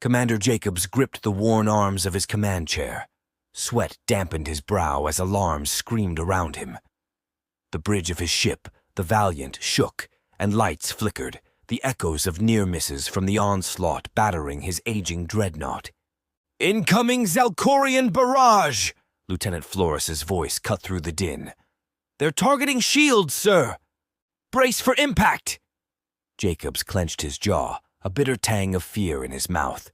Commander Jacobs gripped the worn arms of his command chair. Sweat dampened his brow as alarms screamed around him. The bridge of his ship, the Valiant, shook, and lights flickered, the echoes of near misses from the onslaught battering his aging dreadnought. "Incoming Zalkorian barrage!" Lieutenant Flores's voice cut through the din. "They're targeting shields, sir! Brace for impact!" Jacobs clenched his jaw, a bitter tang of fear in his mouth.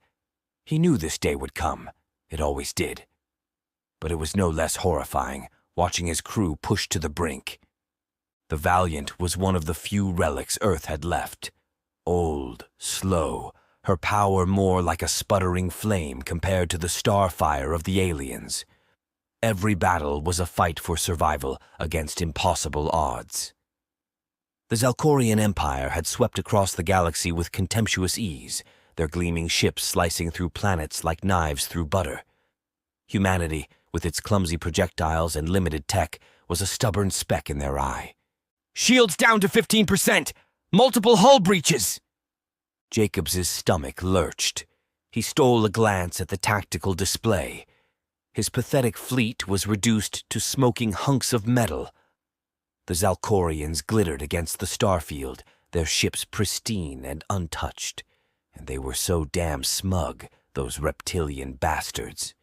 He knew this day would come. It always did. But it was no less horrifying, watching his crew push to the brink. The Valiant was one of the few relics Earth had left. Old, slow, her power more like a sputtering flame compared to the starfire of the aliens. Every battle was a fight for survival against impossible odds. The Zalkorian Empire had swept across the galaxy with contemptuous ease, their gleaming ships slicing through planets like knives through butter. Humanity, with its clumsy projectiles and limited tech, was a stubborn speck in their eye. "Shields down to 15%! Multiple hull breaches!" Jacobs's stomach lurched. He stole a glance at the tactical display. His pathetic fleet was reduced to smoking hunks of metal. The Zalkorians glittered against the starfield, their ships pristine and untouched. And they were so damn smug, those reptilian bastards.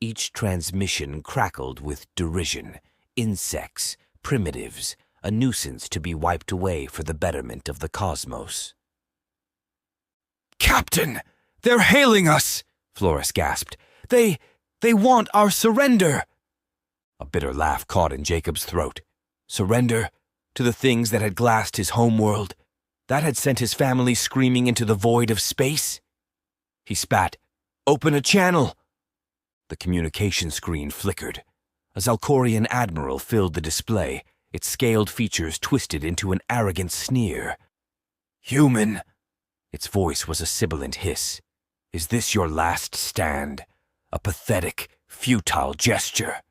Each transmission crackled with derision, insects, primitives, a nuisance to be wiped away for the betterment of the cosmos. "Captain! They're hailing us!" Flores gasped. They want our surrender!" A bitter laugh caught in Jacob's throat. Surrender to the things that had glassed his homeworld, that had sent his family screaming into the void of space? He spat. "Open a channel!" The communication screen flickered. A Zalkorian admiral filled the display, its scaled features twisted into an arrogant sneer. "Human!" Its voice was a sibilant hiss. "Is this your last stand? A pathetic, futile gesture?"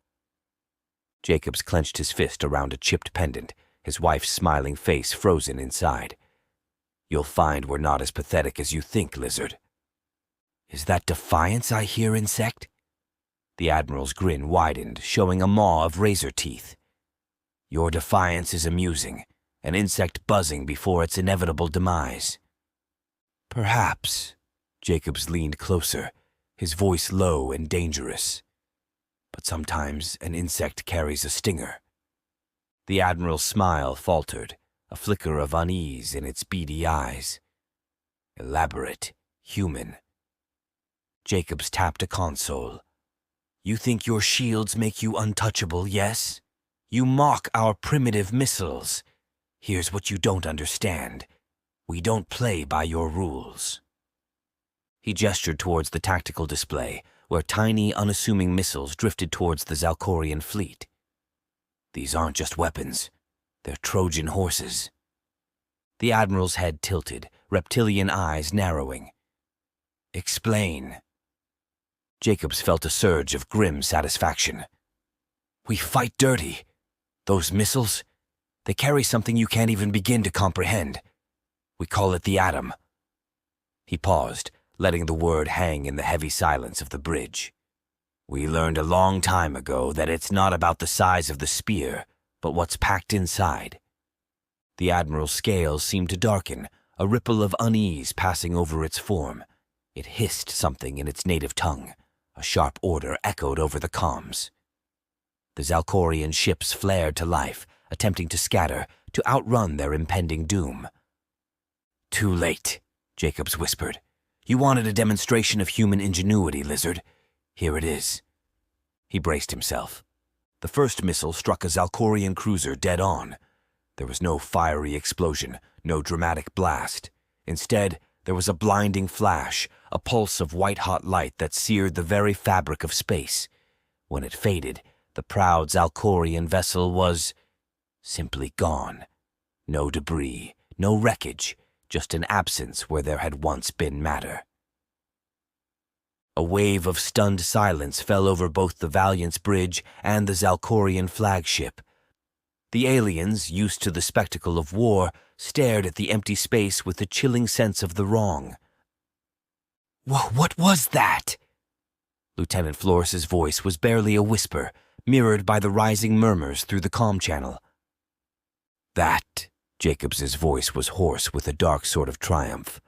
Jacobs clenched his fist around a chipped pendant, his wife's smiling face frozen inside. "You'll find we're not as pathetic as you think, Lizard." "Is that defiance I hear, Insect?" The Admiral's grin widened, showing a maw of razor teeth. "Your defiance is amusing, an insect buzzing before its inevitable demise." "Perhaps." Jacobs leaned closer, his voice low and dangerous. "But sometimes an insect carries a stinger." The Admiral's smile faltered, a flicker of unease in its beady eyes. "Elaborate, human." Jacobs tapped a console. "You think your shields make you untouchable, yes? You mock our primitive missiles. Here's what you don't understand. We don't play by your rules." He gestured towards the tactical display, where tiny, unassuming missiles drifted towards the Zalkorian fleet. "These aren't just weapons. They're Trojan horses." The Admiral's head tilted, reptilian eyes narrowing. "Explain." Jacobs felt a surge of grim satisfaction. "We fight dirty. Those missiles, they carry something you can't even begin to comprehend. We call it the atom." He paused, letting the word hang in the heavy silence of the bridge. "We learned a long time ago that it's not about the size of the spear, but what's packed inside." The Admiral's scales seemed to darken, a ripple of unease passing over its form. It hissed something in its native tongue. A sharp order echoed over the comms. The Zalkorian ships flared to life, attempting to scatter, to outrun their impending doom. "Too late," Jacobs whispered. "You wanted a demonstration of human ingenuity, Lizard. Here it is." He braced himself. The first missile struck a Zalkorian cruiser dead on. There was no fiery explosion, no dramatic blast. Instead, there was a blinding flash, a pulse of white-hot light that seared the very fabric of space. When it faded, the proud Zalkorian vessel was simply gone. No debris, no wreckage, just an absence where there had once been matter. A wave of stunned silence fell over both the Valiant's bridge and the Zalkorian flagship. The aliens, used to the spectacle of war, stared at the empty space with a chilling sense of the wrong. What was that? Lieutenant Flores's voice was barely a whisper, mirrored by the rising murmurs through the comm channel. That, Jacobs's voice was hoarse with a dark sort of triumph,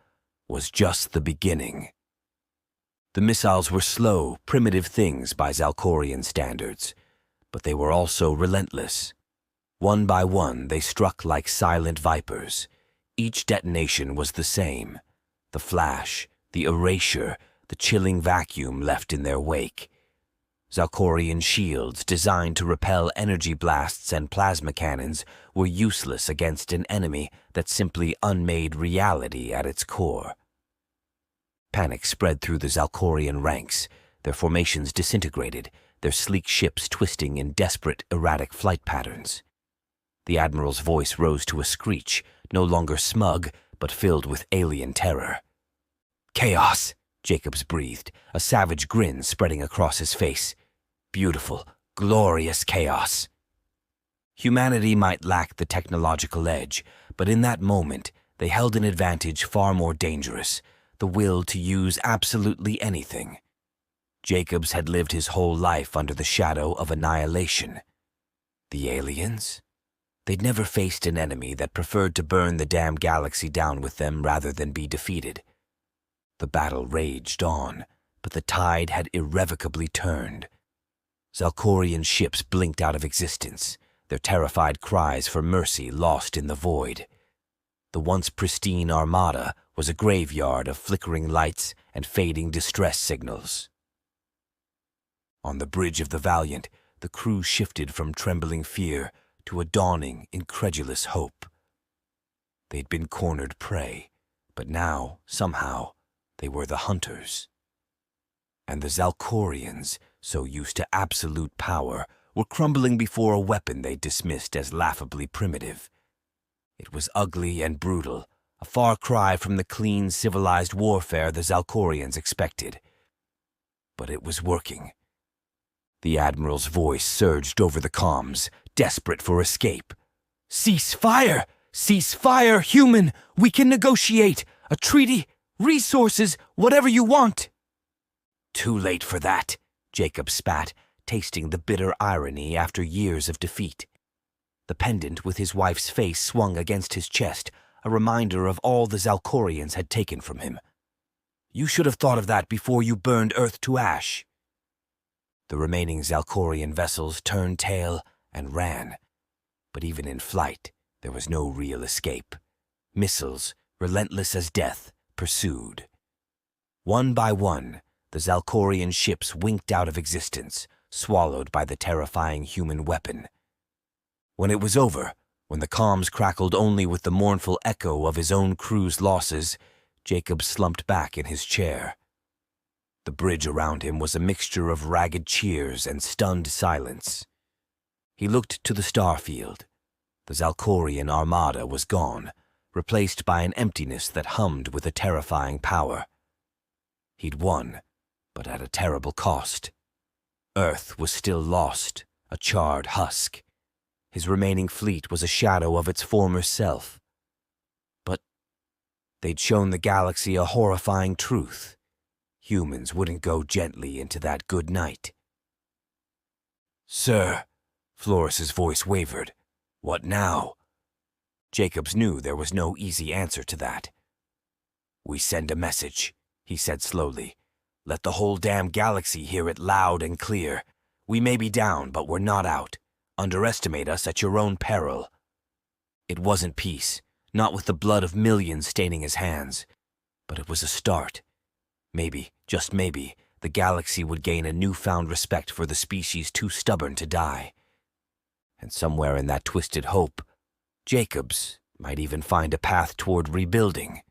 was just the beginning. The missiles were slow, primitive things by Zalkorian standards, but they were also relentless. One by one, they struck like silent vipers. Each detonation was the same. The flash, the erasure, the chilling vacuum left in their wake. Zalkorian shields designed to repel energy blasts and plasma cannons were useless against an enemy that simply unmade reality at its core. Panic spread through the Zalkorian ranks, their formations disintegrated, their sleek ships twisting in desperate, erratic flight patterns. The Admiral's voice rose to a screech, no longer smug, but filled with alien terror. "Chaos," Jacobs breathed, a savage grin spreading across his face. "Beautiful, glorious chaos." Humanity might lack the technological edge, but in that moment, they held an advantage far more dangerous, the will to use absolutely anything. Jacobs had lived his whole life under the shadow of annihilation. The aliens? They'd never faced an enemy that preferred to burn the damn galaxy down with them rather than be defeated. The battle raged on, but the tide had irrevocably turned. Zalkorian ships blinked out of existence, their terrified cries for mercy lost in the void. The once pristine armada was a graveyard of flickering lights and fading distress signals. On the bridge of the Valiant, the crew shifted from trembling fear to a dawning, incredulous hope. They'd been cornered prey, but now, somehow, they were the hunters. And the Zalkorians, so used to absolute power, were crumbling before a weapon they dismissed as laughably primitive. It was ugly and brutal, a far cry from the clean, civilized warfare the Zalkorians expected. But it was working. The Admiral's voice surged over the comms, desperate for escape. "Cease fire! Cease fire, human! We can negotiate! A treaty! Resources! Whatever you want!" "Too late for that," Jacob spat, tasting the bitter irony after years of defeat. The pendant with his wife's face swung against his chest, a reminder of all the Zalkorians had taken from him. "You should have thought of that before you burned Earth to ash." The remaining Zalkorian vessels turned tail and ran. But even in flight, there was no real escape. Missiles, relentless as death, pursued. One by one, the Zalkorian ships winked out of existence, swallowed by the terrifying human weapon. When it was over, when the comms crackled only with the mournful echo of his own crew's losses, Jacob slumped back in his chair. The bridge around him was a mixture of ragged cheers and stunned silence. He looked to the starfield. The Zalkorian armada was gone, replaced by an emptiness that hummed with a terrifying power. He'd won, but at a terrible cost. Earth was still lost, a charred husk. His remaining fleet was a shadow of its former self. But they'd shown the galaxy a horrifying truth. Humans wouldn't go gently into that good night. "Sir," Flores's voice wavered. "What now?" Jacobs knew there was no easy answer to that. "We send a message," he said slowly. "Let the whole damn galaxy hear it loud and clear. We may be down, but we're not out. Underestimate us at your own peril." It wasn't peace, not with the blood of millions staining his hands. But it was a start. Maybe, just maybe, the galaxy would gain a newfound respect for the species too stubborn to die. And somewhere in that twisted hope, Jacobs might even find a path toward rebuilding.